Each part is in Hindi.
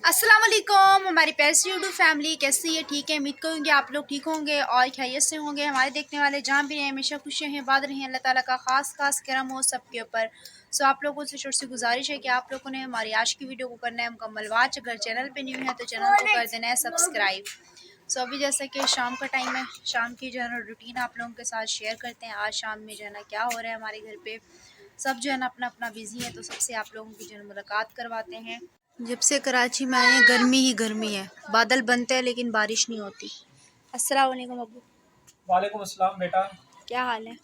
अस्सलाम वालेकुम हमारी प्यारी यूट्यूब फैमिली कैसी है। ठीक है, उम्मीद करूँगी आप लोग ठीक होंगे और खैरियत से होंगे। हमारे देखने वाले जहाँ भी रहें हमेशा खुश रहें, बात रहें। अल्लाह ताला का खास करम हो सबके ऊपर। सो आप लोगों से छोटी सी गुजारिश है कि आप लोगों ने हमारी आज की वीडियो को करना है मुकम्मल वॉच। अगर चैनल पे न्यू है तो चैनल को कर देना है सब्सक्राइब। सो अभी जैसा कि शाम का टाइम है, शाम की जो है ना रूटीन आप लोगों के साथ शेयर करते हैं। आज शाम में जो है ना क्या हो रहा है हमारे घर पे, सब जो है ना अपना अपना बिजी है, तो सबसे आप लोगों की जो है मुलाकात करवाते हैं। जब से कराची में आए हैं गर्मी ही गर्मी है, बादल बनते हैं लेकिन बारिश नहीं होती। अस्सलाम वालेकुम अब्बू। वालेकुम अस्सलाम बेटा। क्या हाल है?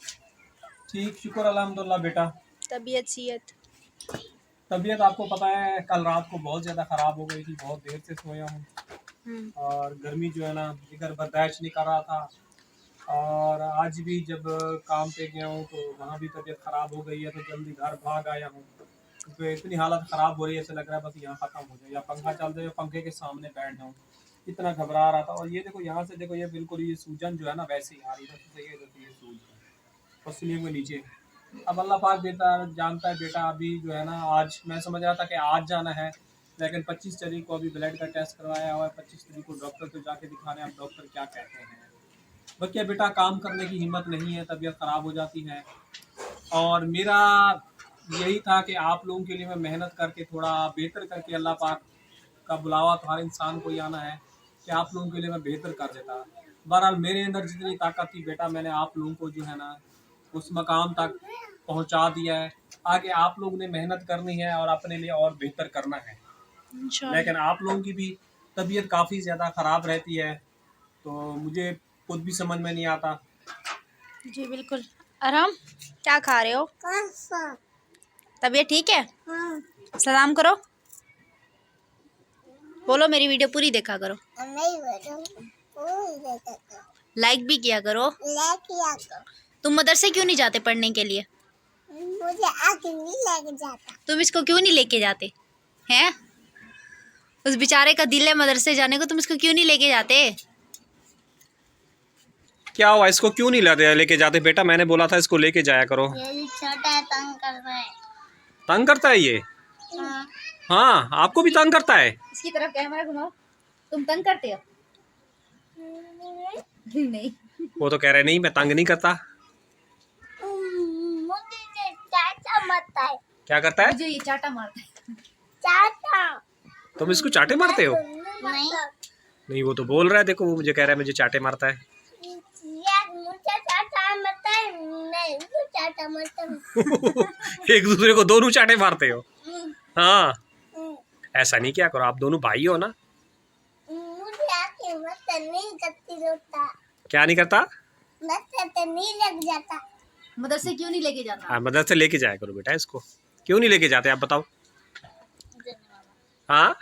ठीक, शुक्र अल्हम्दुलिल्लाह बेटा। तबीयत सेहत? तबीयत आपको पता है कल रात को बहुत ज़्यादा ख़राब हो गई थी, बहुत देर से सोया हूँ हम्म। और गर्मी जो है ना जिगर बर्दाश्त नहीं कर रहा था। और आज भी जब काम पे गया हूँ तो वहाँ भी तबीयत ख़राब हो गई है, तो जल्दी घर भाग आया हूँ क्योंकि इतनी हालत ख़राब हो रही है, ऐसा लग रहा है बस यहाँ ख़त्म हो जाए या पंखा चल जाए या पंखे के सामने बैठ जाऊँ, इतना घबरा रहा था। और ये देखो यहाँ से देखो, ये बिल्कुल ये सूजन जो है ना वैसे ही आ रही है, इधर से ये सूज है पसीने में नीचे। अब अल्लाह पाक बेटा जानता है बेटा। अभी जो है ना आज मैं समझ रहा था कि आज जाना है, लेकिन 25 तारीख को अभी ब्लड का टेस्ट करवाया हुआ है, 25 तारीख को डॉक्टर को जाके दिखाने। अब डॉक्टर क्या कहते हैं। बल्कि बेटा काम करने की हिम्मत नहीं है, तबीयत ख़राब हो जाती है। और मेरा यही था कि आप लोगों के लिए मैं मेहनत करके थोड़ा बेहतर करके, अल्लाह पाक का बुलावा तो हर इंसान को ही आना है, कि आप लोगों के लिए मैं बेहतर कर देता। बहरहाल मेरे अंदर जितनी ताकत थी बेटा, मैंने आप लोगों को जो है ना उस मकाम तक पहुंचा दिया है। आगे आप लोगों ने मेहनत करनी है और अपने लिए और बेहतर करना है। लेकिन इंशाल्लाह। आप लोगों की भी तबीयत काफ़ी ज़्यादा ख़राब रहती है, तो मुझे खुद भी समझ में नहीं आता। जी बिल्कुल। आराम क्या खा रहे हो? तबीयत ठीक है? सलाम करो, बोलो मेरी वीडियो पूरी देखा करो, लाइक भी किया करो। तुम मदरसे क्यों नहीं जाते पढ़ने के लिए? मुझे आगे नहीं लेके जाता। तुम इसको क्यों नहीं लेके जाते हैं? उस बेचारे का दिल है मदरसे जाने को, तुम इसको क्यों नहीं लेके जाते? क्या हुआ, इसको क्यों नहीं लेके जाते बेटा? मैंने बोला था इसको लेके जाया करो। ये छोटा है, तंग कर रहा है। तंग करता है ये? हाँ। हाँ, आपको भी तंग करता है? इसकी तरफ कैमरा घुमाओ। तुम तंग करते हो? नहीं। वो तो कह रहे नहीं, मैं तंग नहीं करता। मुझे चाचा मत है। क्या करता है? मुझे ये चाटा मारता है। चाचा। तुम इसको चाटे मारते हो? नहीं। नहीं, वो तो बोल रहा है, देखो वो मुझे कह रहा है मुझे चाटे मारता है। यार मुझे चाचा मत है। नहीं, मुझे चाचा मत है। एक दूसरे को दोनों चाटे मारते हो? हाँ, ऐसा नहीं किया करो, आप दोनों भाई हो ना। मुझे आके मत नहीं करती रोता। क्या नहीं करता? मत नहीं लग जाता। मदरसे क्यों नहीं लेके जाता? हाँ, मदद से लेके जाया करो बेटा इसको। क्यों नहीं लेके जाते आप बताओ? हाँ,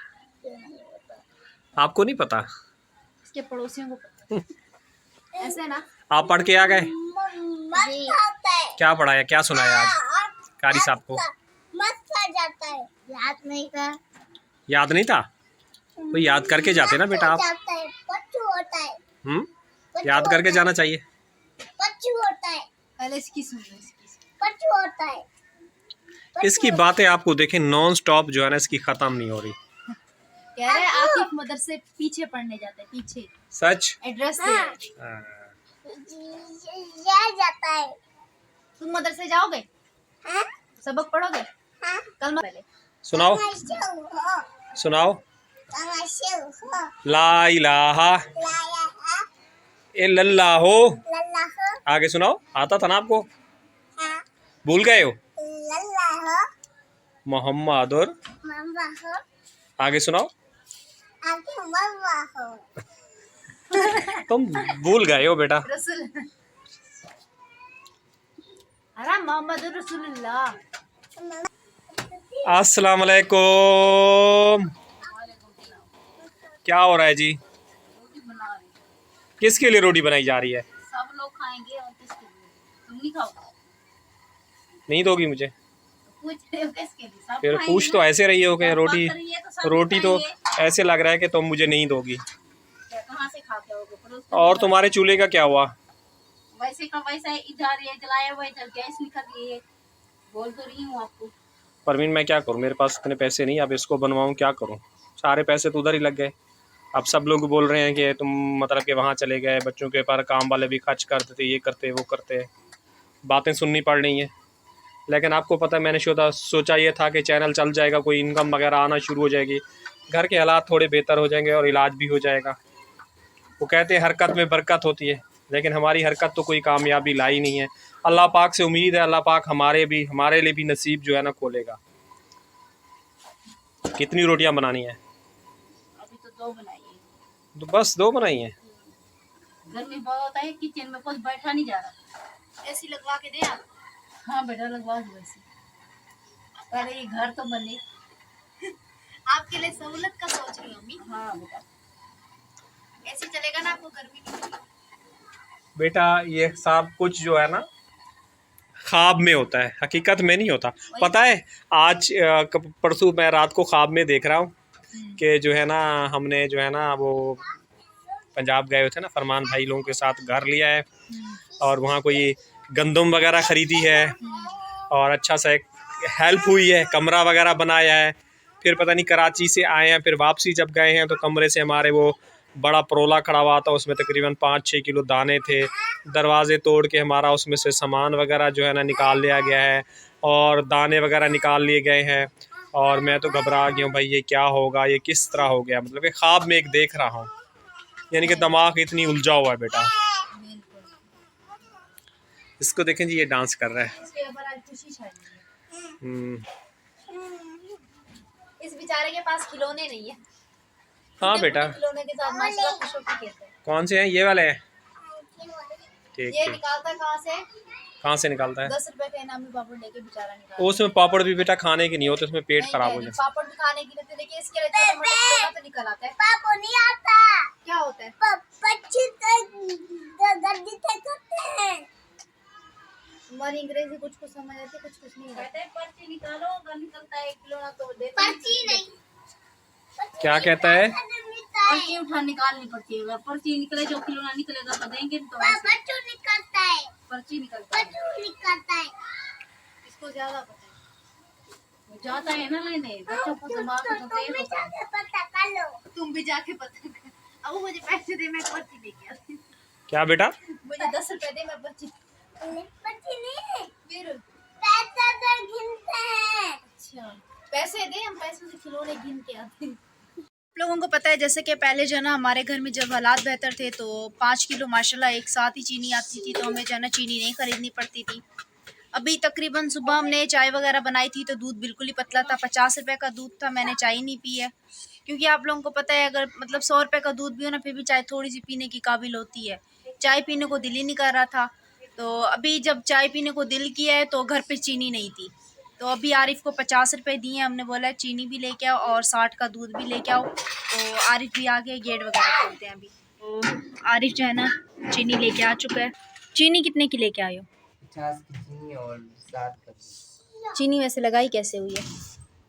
आपको नहीं पता? इसके पड़ोसियों को पता है। ऐसे ना। आप पढ़ के आ गए? मत आता है। क्या पढ़ाया, क्या सुनाया आज कारी साहब को? मत आ जाता है। याद नहीं था। याद नहीं था? तो याद करके जाते ना बेटा आप। जाता है, पच्चू होता है। याद करके जाना चाहिए। पच्चू होता है। पहले इसकी सुन लो, इसकी। पच्चू होता है। इसकी बातें आपको देखें नॉन स्टॉप जो है ना, इसकी खत्म नहीं हो रही। कह रहे हैं आकिफ मदरसे पीछे पढ़ने जाते हैं, पीछे। सच? एड्रेस दे रहे हैं। ये जाता है। तुम मदरसे जाओगे? हाँ? सबक पढ़ोगे? हाँ? कल पहले सुनाओ, सुनाओ। ला इलाहा इल्लल्लाहु। आगे सुनाओ, आता था ना आपको? भूल गए हो? मोहम्मदुर। आगे सुनाओ। तुम भूल गए हो बेटा। रसूल। अरे मोहम्मद रसूलुल्लाह। अस्सलाम वालेकुम। क्या हो रहा है जी? किसके लिए रोटी बनाई जा रही है? सब लोग खाएंगे और किसके लिए? तुम नहीं खाओगे? नहीं दोगी मुझे? पूछ रहे हो किसके लिए? सब फिर खाएंगे पूछ ना। तो ऐसे रही हो कि जब रोटी, बात रही है तो सब रोटी तो खाएंगे। ऐसे लग रहा है कि तुम मुझे नहीं दोगी। क्या कहाँ से खा के आओगे? पड़ोस के और लोग तुम्हारे चूल्हे का क्या हुआ? वैसे का वैसा इधर ये जलाया हुआ, इधर गैस निकल गई है। बोल तो रही हूँ आपको। परवीन मैं क्या करूं, मेरे पास इतने पैसे नहीं, अब इसको बनवाऊं क्या करूं? सारे पैसे तो उधर ही लग गए। अब सब लोग बोल रहे हैं कि तुम मतलब कि वहाँ चले गए, बच्चों के पर काम वाले भी खर्च करते थे, ये करते वो करते, बातें सुननी पड़ रही हैं। लेकिन आपको पता है मैंने सोचा ये था कि चैनल चल जाएगा, कोई इनकम वगैरह आना शुरू हो जाएगी, घर के हालात थोड़े बेहतर हो जाएंगे और इलाज भी हो जाएगा। वो कहते हैं हरकत में बरकत होती है, लेकिन हमारी हरकत तो कोई कामयाबी लाई नहीं है। अल्लाह पाक से उम्मीद है अल्लाह पाक हमारे लिए भी नसीब जो है ना खोलेगा। कितनी रोटियां बनानी है? अभी तो 2 बनाई है। तो बस 2 बनाई हैं। गर्मी बहुत है, किचन में कुछ बैठा नहीं जा रहा। ऐसी लगवा के दें आप? हाँ बेटा लगवा दो ऐसे, पहले ये घर तो बने। आपके लिए सहूलत का सोच रही हूँ अम्मी। हाँ बेटा, ऐसे चलेगा ना, आपको गर्मी नहीं होगी। बेटा ये सब कुछ जो है ना ख्वाब में होता है, हकीकत में नहीं होता। पता है आज परसों मैं रात को ख्वाब में देख रहा हूँ कि जो है ना हमने जो है ना वो पंजाब गए हुए थे ना, फरमान भाई लोगों के साथ घर लिया है और वहाँ कोई गंदम वगैरह ख़रीदी है और अच्छा सा एक हेल्प हुई है, कमरा वगैरह बनाया है। फिर पता नहीं कराची से आए हैं, फिर वापसी जब गए हैं तो कमरे से हमारे वो बड़ा परोला खड़ा हुआ था, उसमें तकरीबन 5-6 किलो दाने थे। दरवाज़े तोड़ के हमारा उसमें से सामान वगैरह जो है ना निकाल लिया गया है और दाने वगैरह निकाल लिए गए हैं। और मैं तो घबरा गया हूँ भाई, ये क्या होगा, ये किस तरह हो गया, मतलब कि ख्वाब में एक देख रहा हूँ, यानी कि दिमाग इतनी उलझा हुआ है बेटा। इसको देखें जी, ये डांस कर रहा है। इसके ऊपर आज खुशी छाई हम्म, इस बेचारे के पास खिलौने नहीं है। हाँ बेटा। खिलौने के साथ माशाल्लाह खुश होकर खेलते हैं। कौन से हैं? ये वाले हैं? ठीक ये ठीक। निकालता कहाँ से? कहाँ से निकालता है? 10 रुपए के इनामी पापड़ लेके बेचारा निकालता। उसमें पापड़ भी बेटा खाने की नहीं होते, उसमें पेट नहीं खराब हो कह रही, जाए। पापड़ भी खाने की नहीं, लेकिन इसके लिए छोटा मोटा खिलौना तो निकल आता है। पापा नहीं आता। क्या होता है? पक्षी गद्दी करते हैं। हमारी अंग्रेजी कुछ कुछ समझ आती है, कुछ कुछ नहीं आती। कहते हैं पर्ची निकालो, अगर निकलता है 1 किलो तो देते हैं। पर्ची नहीं, क्या कहता है? पर्ची उठा निकालनी पड़ती है, अगर पर्ची निकले जो किलो ना निकलेगा तो देंगे तो ऐसे बच्चों निकलता है, पर्ची निकलता है। बच्चों निकलता है। इसको ज्यादा पता है। वो जाता है ना लेने, बच्चों को दिमाग तो तुम तेज भी होता है। जाके पता कर लो। तुम भी जाके पता कर। अब वो मुझे पैसे दे, मैं पर्ची लेके आती हूँ। क्या बेटा? मुझे 10 रुपए दे, मैं पर्ची। पर्ची नहीं, फिर पैसा तो गिनते हैं। अच्छा पैसे दे, हम पैसों से खिलौने गिन के आते हैं। आप लोगों को पता है जैसे कि पहले जो है ना हमारे घर में जब हालात बेहतर थे तो 5 किलो माशाल्लाह एक साथ ही चीनी आती थी, तो हमें जो है ना चीनी नहीं खरीदनी पड़ती थी। अभी तकरीबन सुबह हमने चाय वगैरह बनाई थी तो दूध बिल्कुल ही पतला था, 50 रुपए का दूध था, मैंने चाय नहीं पी है। क्योंकि आप लोगों को पता है अगर मतलब 100 रुपए का दूध भी हो ना, फिर भी चाय थोड़ी सी पीने की काबिल होती है। चाय पीने को दिल ही नहीं कर रहा था, तो अभी जब चाय पीने को दिल किया है तो घर पे चीनी नहीं थी, तो अभी आरिफ को 50 रुपए दिए, हमने बोला है चीनी भी लेके आओ और 60 का दूध भी लेके आओ। तो आरिफ भी आ गया, गेट वगैरह खोलते हैं अभी। तो आरिफ जो है ना चीनी लेके आ चुका है। चीनी कितने की लेके आए हो? 50 की चीनी और 7 का दूध। चीनी वैसे लगाई कैसे हुई है?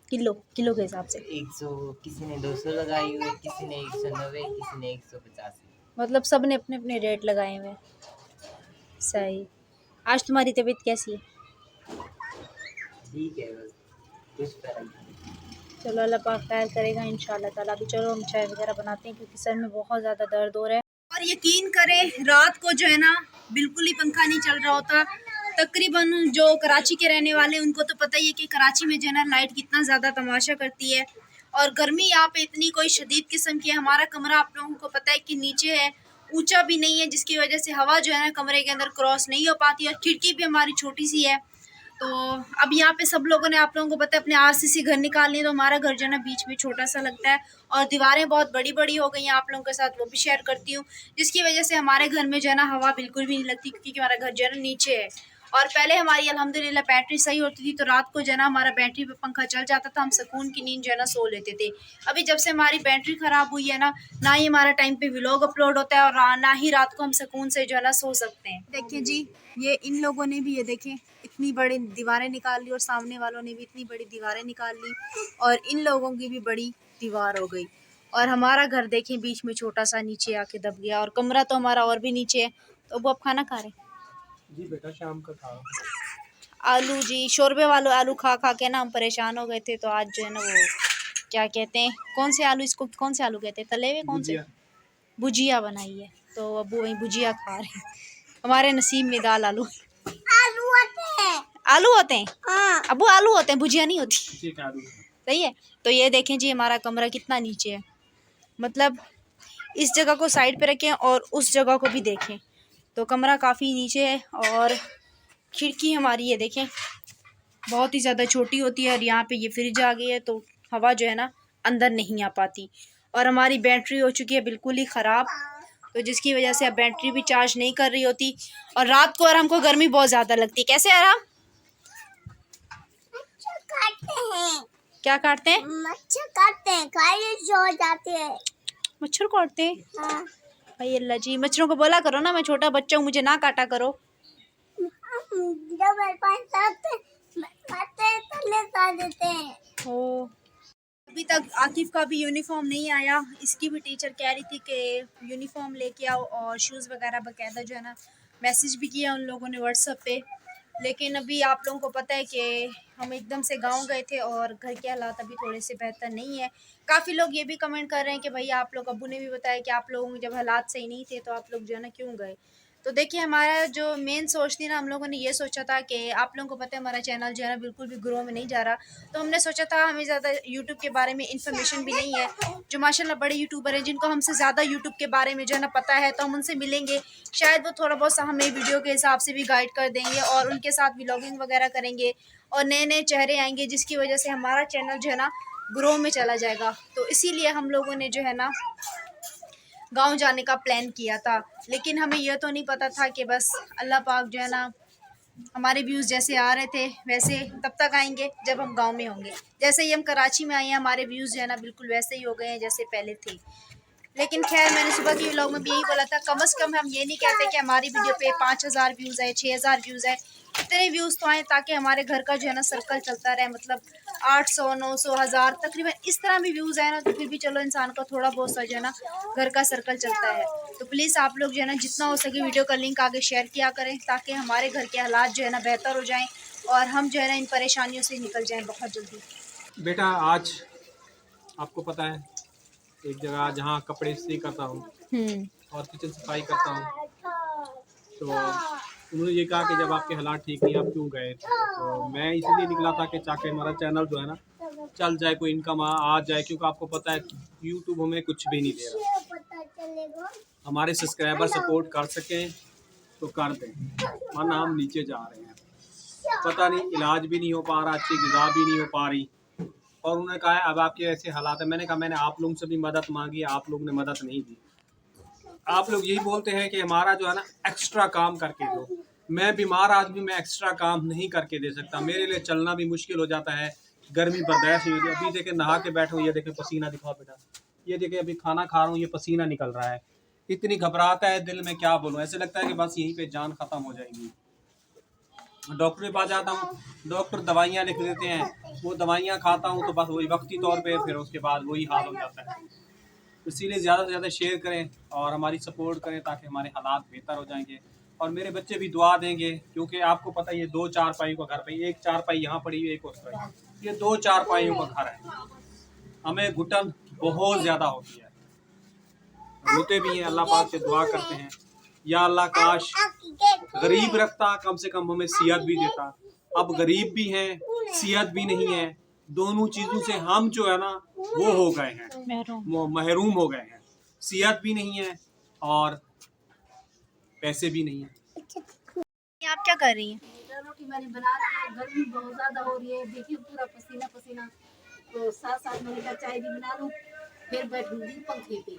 किलो के हिसाब से? 100, किसी ने 200 लगाई हुई, किसी ने 190, किसी ने 185। मतलब सब ने अपने अपने रेट लगाए हुए हैं। सही। आज तुम्हारी तबीयत कैसी है? ठीक है, बस कुछ फर्क नहीं। चलो अल्लाह पाक खैर करेगा इंशाल्लाह ताला। अभी चलो हम चाय वगैरह बनाते हैं क्योंकि सर में बहुत ज़्यादा दर्द हो रहा है। और यकीन करें रात को जो है ना बिल्कुल ही पंखा नहीं चल रहा होता। तकरीबन जो कराची के रहने वाले उनको तो पता ही है कि कराची में जो है ना लाइट कितना ज़्यादा तमाशा करती है, और गर्मी यहाँ पे इतनी कोई शदीद किस्म की है। हमारा कमरा आप लोगों को पता है कि नीचे है, ऊंचा भी नहीं है, जिसकी वजह से हवा जो है ना कमरे के अंदर क्रॉस नहीं हो पाती, और खिड़की भी हमारी छोटी सी है। तो अब यहाँ पे सब लोगों ने आप लोगों को पता है अपने आरसीसी घर निकाल लिए, तो हमारा घर जो है ना बीच में छोटा सा लगता है और दीवारें बहुत बड़ी बड़ी हो गई हैं। आप लोगों के साथ वो भी शेयर करती हूँ, जिसकी वजह से हमारे घर में जो है ना हवा बिल्कुल भी नहीं लगती, क्योंकि हमारा घर जो है ना नीचे है। और पहले हमारी अल्हम्दुलिल्लाह बैटरी सही होती थी, तो रात को जो है ना हमारा बैटरी पे पंखा चल जाता था, हम सुकून की नींद जो है ना सो लेते थे। अभी जब से हमारी बैटरी ख़राब हुई है ना ही हमारा टाइम पे व्लॉग अपलोड होता है और ना ही रात को हम सुकून से जो है ना सो सकते हैं। देखिए जी, ये इन लोगों ने भी ये देखें इतनी बड़ी दीवारें निकाल ली, और सामने वालों ने भी इतनी बड़ी दीवारें निकाल ली, और इन लोगों की भी बड़ी दीवार हो गई। और हमारा घर देखें बीच में छोटा सा नीचे आके दब गया, और कमरा तो हमारा और भी नीचे है। तो वो अब खाना खा रहे हैं। जी बेटा शाम का था। आलू जी, शोरबे वाले आलू खा खा के ना हम परेशान हो गए थे, तो आज जो है ना वो क्या कहते हैं, कौन से आलू, इसको कौन से आलू कहते हैं, तले हुए कौन से, भुजिया। भुजिया बनाई है। तो अबू वही भुजिया खा रहे हैं। हमारे नसीब में दाल आलू, आलू होते हैं। आलू होते हैं हाँ। अबू, आलू होते हैं, भुजिया नहीं होती। ठीक है आलू। सही है। तो ये देखें जी, हमारा कमरा कितना नीचे है, मतलब इस जगह को साइड पे रखें और उस जगह को भी देखें तो कमरा काफ़ी नीचे है। और खिड़की हमारी ये देखें बहुत ही ज़्यादा छोटी होती है, और यहाँ पे ये फ्रिज आ गई है तो हवा जो है ना अंदर नहीं आ पाती। और हमारी बैटरी हो चुकी है बिल्कुल ही ख़राब, तो जिसकी वजह से अब बैटरी भी चार्ज नहीं कर रही होती। और रात को आराम को गर्मी बहुत ज़्यादा लगती है। कैसे आराम? मच्छर काटते हैं। क्या काटते हैं? मच्छर काटते हैं, खारिश हो जाते हैं। मच्छर काटते हैं? हाँ। भाई अल्लाह जी, मच्छरों को बोला करो ना, मैं छोटा बच्चा हूँ, मुझे ना काटा करो। जब खाते हैं तो ले देते हैं। ओ, अभी तक आकिफ का भी यूनिफॉर्म नहीं आया। इसकी भी टीचर कह रही थी कि यूनिफॉर्म लेके आओ और शूज़ वगैरह बाकायदा जो है ना मैसेज भी किया उन लोगों ने व्हाट्सएप पे। लेकिन अभी आप लोगों को पता है कि हम एकदम से गांव गए थे और घर के हालात अभी थोड़े से बेहतर नहीं है। काफ़ी लोग ये भी कमेंट कर रहे हैं कि भाई आप लोग, अब्बू ने भी बताया कि आप लोगों के जब हालात सही नहीं थे तो आप लोग जो है ना क्यों गए। तो देखिए, हमारा जो मेन सोच थी ना, हम लोगों ने ये सोचा था कि आप लोगों को पता है हमारा चैनल जो है ना बिल्कुल भी ग्रो में नहीं जा रहा। तो हमने सोचा था, हमें ज़्यादा यूट्यूब के बारे में इन्फॉर्मेशन भी नहीं है, जो माशाल्लाह बड़े यूट्यूबर हैं जिनको हमसे ज़्यादा यूट्यूब के बारे में जो है ना पता है, तो हम उनसे मिलेंगे, शायद वो थोड़ा बहुत सा हमें वीडियो के हिसाब से भी गाइड कर देंगे और उनके साथ व्लॉगिंग वगैरह करेंगे और नए नए चेहरे आएंगे, जिसकी वजह से हमारा चैनल जो है ना ग्रो में चला जाएगा। तो इसीलिए हम लोगों ने जो है ना गांव जाने का प्लान किया था। लेकिन हमें यह तो नहीं पता था कि बस अल्लाह पाक जो है ना हमारे व्यूज़ जैसे आ रहे थे वैसे तब तक आएंगे जब हम गांव में होंगे। जैसे ही हम कराची में आए हैं, हमारे व्यूज़ जो है ना बिल्कुल वैसे ही हो गए हैं जैसे पहले थे। लेकिन खैर, मैंने सुबह के व्लॉग में भी यही बोला था, कम से कम हम ये नहीं कहते कि हमारी वीडियो पे 5000 व्यूज़ आए, 6000 व्यूज़ आए, इतने व्यूज़ तो आए ताकि हमारे घर का जो है ना सर्कल चलता रहे। मतलब 800, 900, 1000 तकरीबन इस तरह भी व्यूज़ आए ना तो फिर भी चलो इंसान का थोड़ा बहुत सा जो है ना घर का सर्कल चलता है। तो प्लीज़ आप लोग जो है ना जितना हो सके वीडियो का लिंक आगे शेयर किया करें ताकि हमारे घर के हालात जो है ना बेहतर हो जाएँ और हम जो है ना इन परेशानियों से निकल जाएँ बहुत जल्दी। बेटा आज आपको पता है एक जगह जहाँ कपड़े इस्त्री करता हूँ और किचन सफाई करता हूँ, तो उन्होंने ये कहा कि जब आपके हालात ठीक नहीं आप क्यों गए। तो मैं इसलिए निकला था कि ताकि हमारा चैनल जो है ना चल जाए, कोई इनकम आ जाए, क्योंकि आपको पता है यूट्यूब हमें कुछ भी नहीं दे रहा। पता चलेगा। हमारे सब्सक्राइबर सपोर्ट कर सकें तो कर दें, वरना हम नीचे जा रहे हैं। पता नहीं, इलाज भी नहीं हो पा रहा, अच्छी ग़िज़ा भी नहीं हो पा रही। और उन्होंने कहा है अब आपके ऐसे हालात है। मैंने कहा मैंने आप लोगों से भी मदद मांगी, आप लोगों ने मदद नहीं दी। आप लोग यही बोलते हैं कि हमारा जो है ना एक्स्ट्रा काम करके दो। मैं बीमार आदमी, मैं एक्स्ट्रा काम नहीं करके दे सकता, मेरे लिए चलना भी मुश्किल हो जाता है, गर्मी बर्दाश्त नहीं होती। अभी देखें नहा के बैठा हूँ, ये देखें पसीना दिखाओ बेटा, ये देखें अभी खाना खा रहा हूँ, ये पसीना निकल रहा है। इतनी घबराहट है दिल में, क्या बोलूँ, ऐसे लगता है कि बस यहीं पे जान ख़त्म हो जाएगी। डॉक्टर के पास जाता हूँ, डॉक्टर दवाइयाँ लिख देते हैं, वो दवाइयाँ खाता हूँ तो बस वही वक्ती तौर पे, फिर उसके बाद वही हाल हो जाता है। इसीलिए ज़्यादा से ज़्यादा शेयर करें और हमारी सपोर्ट करें ताकि हमारे हालात बेहतर हो जाएंगे। और मेरे बच्चे भी दुआ देंगे, क्योंकि आपको पता है ये 2 चारपाइयों का घर पे, एक चारपाई यहाँ पड़ी हुई, एक उस पर, ये 2 चारपाइयों का घर है। हमें घुटन बहुत ज़्यादा होती है, रोते भी हैं, अल्लाह पाक से दुआ करते हैं, या अल्लाह काश गरीब रखता, कम से कम हमें सियत भी देता। अब गरीब भी हैं, सियत भी नहीं है, दोनों चीज़ों से हम जो है ना वो हो गए हैं, वो महरूम हो गए हैं। सियत भी नहीं है और पैसे भी नहीं है। आप क्या कर रही हैं? रोटी मैंने बना ली है, गर्मी बहुत ज्यादा हो रही है, देखिए पूरा पसीना पसीना। तो साथ साथ मैंने कहा चाय भी बना लूं, फिर बैठूंगी पंखे पे।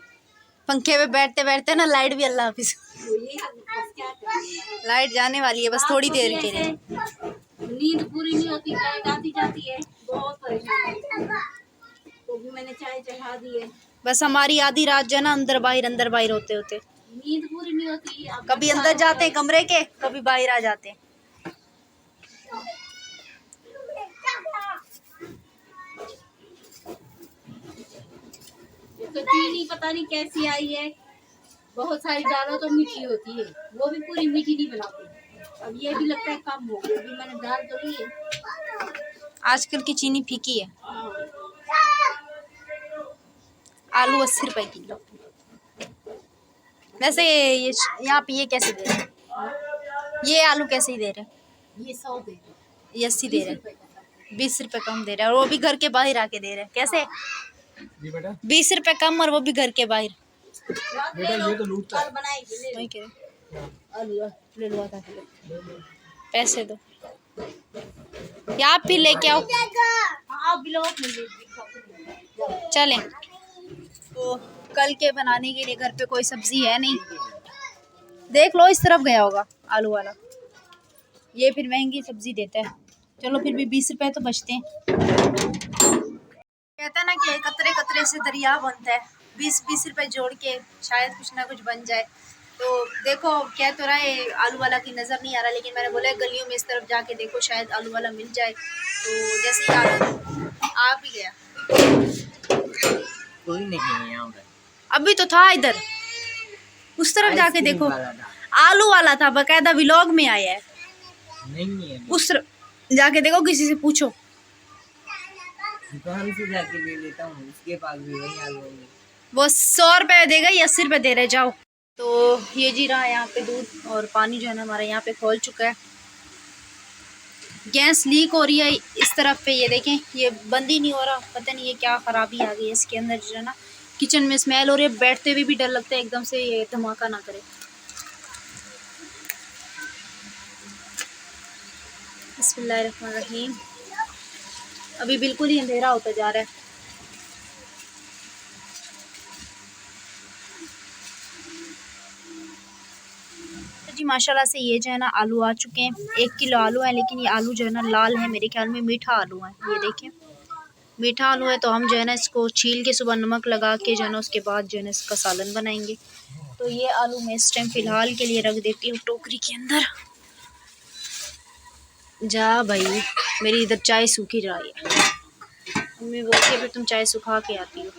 पंखे पे बैठते बैठते ना लाइट भी अल्लाह हाफिज़, तो ये बस क्या करें, लाइट जाने वाली है बस थोड़ी देर के लिए। नींद पूरी नहीं होती, लाइट आती जाती है, बहुत परेशान है। तो भी मैंने चाय चढ़ा दी है। बस हमारी आधी रात जो है ना अंदर बाहर होते होते, नींद पूरी नहीं होती। कभी अंदर जाते हैं कमरे के, कभी बाहर आ जाते हैं। तो चीनी पता नहीं कैसी आई है, बहुत सारी डालो तो मीठी होती है, वो भी पूरी मीठी नहीं बनाती। अब ये भी लगता है कम हो गई, अभी मैंने डाल तो ली है। आजकल की चीनी फीकी है। आलू 80 रुपए किलो। वैसे ये यहाँ पे ये कैसे दे रहे हैं? ये आलू कैसे ही दे रहे हैं? ये 100 दे दो, ये 80 दे रहे 20 रुपए का था। हैं, 20 रुपए कम दे रहे हैं, और वो भी घर के बाहर आके दे रहे हैं। कैसे जी बेटा, 20 रुपए कम और वो भी घर के बाहर? बेटा ये तो लूटता है। कल बनाएगी, ले लो। वही कह रहे हैं। आलू ले लो, आधा किलो। पैसे दो या आप भी लेके आओ। हाँ ब्लॉक में ले लो। चलें। तो कल के बनाने के लिए घर पे कोई सब्जी है नहीं। देख लो इस तरफ गया होगा आलू वाला, ये फिर महंगी सब्जी देता है। चलो फिर भी 20 रुपए तो बचते हैं। कहता है ना कि कतरे कतरे से दरिया बनता है, 20-20 रुपए जोड़ के शायद कुछ ना कुछ बन जाए। तो देखो कह तो रहा है आलू वाला की नज़र नहीं आ रहा, लेकिन मैंने बोला गलियों में इस तरफ जाके देखो शायद आलू वाला मिल जाए। तो जैसे ही आ भी गया। कोई नहीं है यहाँ पर। अभी तो था इधर, उस तरफ जाके आइसक्रीम देखो वाला था। आलू वाला था, बकायदा व्लॉग में आया है। नहीं है, उस तरफ जाके देखो, किसी से पूछो। दुकान से जाके ले लेता हूँ, उसके पास भी वही आलू होंगे। वो 100 रुपए देगा या 80 रुपए दे रहे, जाओ। तो ये जी रहा है यहाँ पे दूध, और पानी जो है ना हमारा यहाँ पे खोल चुका है। गैस लीक हो रही है इस तरफ पे, ये देखें ये बंद ही नहीं हो रहा। पता नहीं ये क्या ख़राबी आ गई है इसके अंदर जो है ना। किचन में स्मेल हो रही है, बैठते हुए भी डर लगता है एकदम से ये धमाका ना करे। बिस्मिल्लाहिर्रहमानिर्रहीम। अभी बिल्कुल ही अंधेरा होता जा रहा है। जी माशाल्लाह से ये जो है ना आलू आ चुके हैं। 1 किलो आलू है, लेकिन ये आलू जो है ना लाल है, मेरे ख्याल में मीठा आलू है। ये देखें मीठा आलू है। तो हम जो है ना इसको छील के सुबह नमक लगा के जो है ना उसके बाद जो है ना इसका सालन बनाएंगे। तो ये आलू मैं इस टाइम फ़िलहाल के लिए रख देती हूँ टोकरी के अंदर। जा भाई, मेरी इधर चाय सूखी जा रही है। मम्मी बोलती है फिर तुम चाय सुखा के आती हो।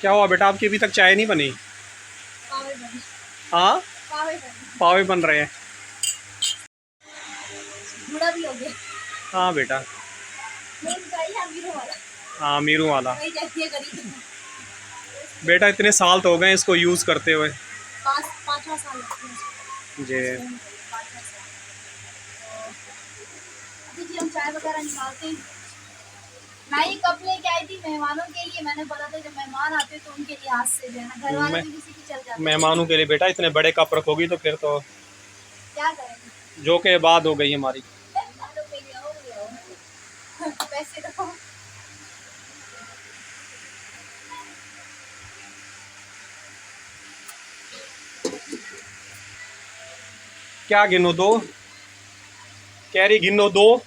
क्या हुआ बेटा, आपकी अभी तक चाय नहीं बनी? हाँ पावे बन रहे हैं। बूढ़ा भी हो गया। हाँ बेटा, हाँ मीरू वाला। बेटा इतने साल तो हो गए इसको यूज़ करते हुए। 5 साल जी। अभी जी हम चाय वगैरह निकालते हैं। मैं ये कप लेके आई थी मेहमानों के लिए। मैंने बोला था जब मेहमान आते तो उनके लिए हाथ से जो है ना, घर वाले भी किसी की चल जाते। मेहमानों के लिए बेटा इतने बड़े कप रखोगी तो फिर तो क्या करेंगे, जो के बाद हो गई हमारी। पैसे दो। क्या गिनो दो, कह रही गिनो दो।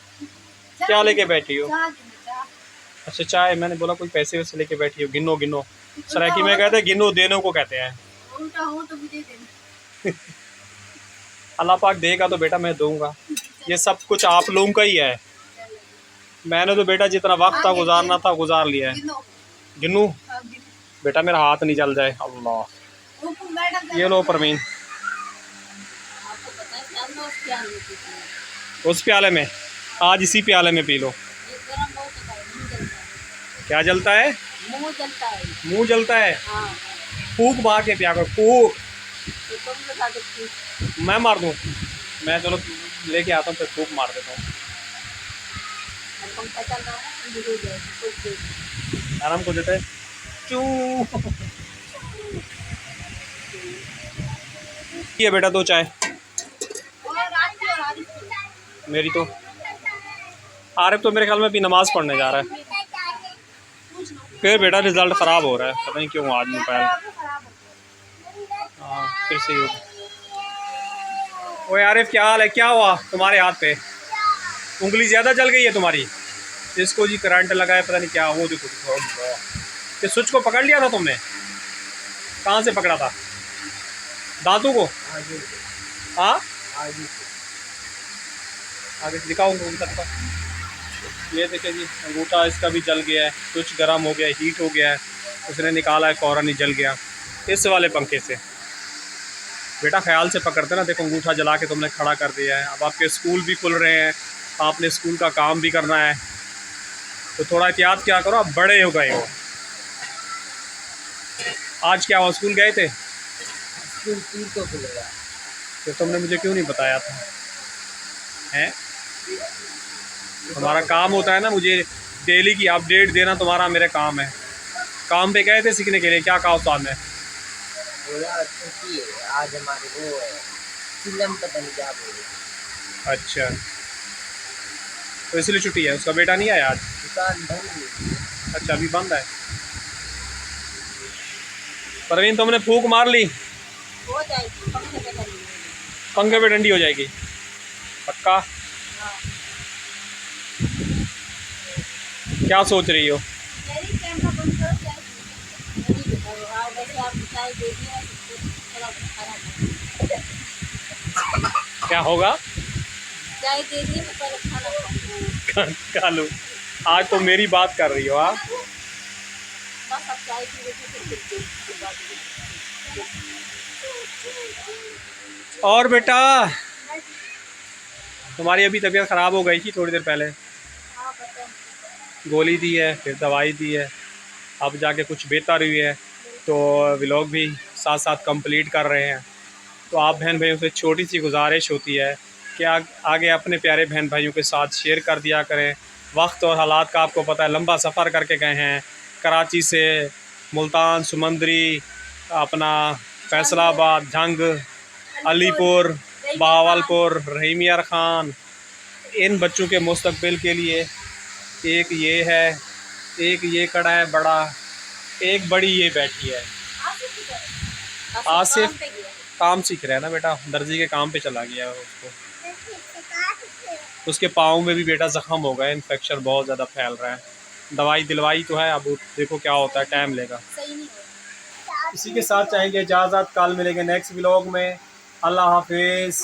क्या लेके बैठी हो? अच्छा चाय, मैंने बोला कोई पैसे वैसे लेके बैठी हो। गिनो गिनो, सराइकी में कहते हैं गिनो देने को कहते हैं। उल्टा हो तो मुझे देना। अल्लाह पाक देगा तो बेटा मैं दूंगा। ये सब कुछ आप लोगों का ही है। मैंने तो बेटा जितना वक्त था गुजारना था गुजार लिया है। गिनू बेटा, मेरा हाथ नहीं जल जाए। अल्लाह, ये लो परवीन, आपको पता है क्या ना, उस प्याले में पीती हूँ। उस प्याले में, आज इसी प्याले में पी लो। ये गरम बहुत होता है, मुंह जलता है। क्या जलता है? मुंह जलता है। मुंह जलता है? हाँ, फूक मार के पिया करो, फूक। तो तुम लगा के पी। मैं मार दूँ? मैं चलो लेके आता हूँ फिर फूक मार देता हूँ। पंखा चल रहा है ना, ठंडी हो जाएगी, कुछ देर। आराम को देते हैं। चू ये बेटा दो चाय मेरी। तो आरिफ तो मेरे ख्याल में भी नमाज पढ़ने जा रहा है। फिर बेटा रिजल्ट ख़राब हो रहा है, पता नहीं क्यों आज मोबाइल। हाँ फिर से हो। ओए आरिफ क्या हाल है? क्या हुआ तुम्हारे हाथ पे? उंगली ज़्यादा जल गई है तुम्हारी? इसको जी करंट लगा है, पता नहीं क्या। वो देखो ये स्विच को पकड़ लिया था तुमने? कहाँ से पकड़ा था? दांतों को? हाँ आगे दिखाऊँ अंगूठा का। ये देखिए जी अंगूठा इसका भी जल गया है। स्विच गर्म हो गया है, हीट हो गया है, उसने निकाला है, फ़ौरन ही जल गया इस वाले पंखे से। बेटा ख्याल से पकड़ते ना, देखो अंगूठा जला के तुमने खड़ा कर दिया है। अब आपके स्कूल भी खुल रहे हैं, आपने स्कूल का काम भी करना है। तो थोड़ा एहतियात क्या करो, आप बड़े हो गए हो। आज क्या हुआ, स्कूल गए थे? स्कूल 3 को खुलेगा। तो तुमने मुझे क्यों नहीं बताया था? हैं? तुम्हारा काम होता है ना मुझे डेली की अपडेट देना, तुम्हारा मेरे काम है। काम पे गए थे सीखने के लिए, क्या कहा उस्ताद ने? बोला छुट्टी है आज हमारे, वो है फिल्म, पता नहीं क्या बोले। अच्छा, तो इसलिए छुट्टी है। उसका बेटा नहीं आया आज? दुकान बंद है। अच्छा, अभी बंद है। परवीन तुमने फूंक मार ली? हो जाएगी, पंखे पे कर लीजिए। पंखे पे डंडी हो जाएगी पक्का? हाँ। क्या सोच रही हो? मेरी कैमरा बंद करो, चाय नहीं बताओ। हाँ, वैसे आप चाय दे दिया तो थोड़ा खाना खाओ। क्या होगा? चाय दे दिए तो पहले खाना खाओ। खा लो। आज तो मेरी बात कर रही हो आप। बस अब चाय पी लेते फिर बात करेंगे। और बेटा, तुम्हारी अभी तबीयत ख़राब हो गई थी थोड़ी देर पहले, हाँ पता है। गोली दी है, फिर दवाई दी है, अब जाके कुछ बेहतर हुई है। तो व्लॉग भी साथ साथ कंप्लीट कर रहे हैं। तो आप बहन भाइयों से छोटी सी गुजारिश होती है कि आगे अपने प्यारे बहन भाइयों के साथ शेयर कर दिया करें। वक्त और हालात का आपको पता है, लंबा सफ़र करके गए हैं कराची से मुल्तान, सुमंदरी, अपना फैसलाबाद, जंग, अलीपुर, बहावलपुर, रहीम यार ख़ान। इन बच्चों के मुस्तकबिल के लिए एक ये है, एक ये खड़ा है बड़ा, एक बड़ी ये बैठी है। आसिफ काम सीख रहा है ना बेटा, दर्जी के काम पे चला गया है उसको। उसके पाँव में भी बेटा ज़ख़म हो गया, इन्फेक्शन बहुत ज़्यादा फैल रहा है। दवाई दिलवाई तो है, अब देखो क्या होता है, टाइम लेगा। सही नहीं हो। इसी के साथ चाहेंगे इजाज़त, कल मिलेंगे नेक्स्ट व्लॉग में। अल्लाह हाफिज़।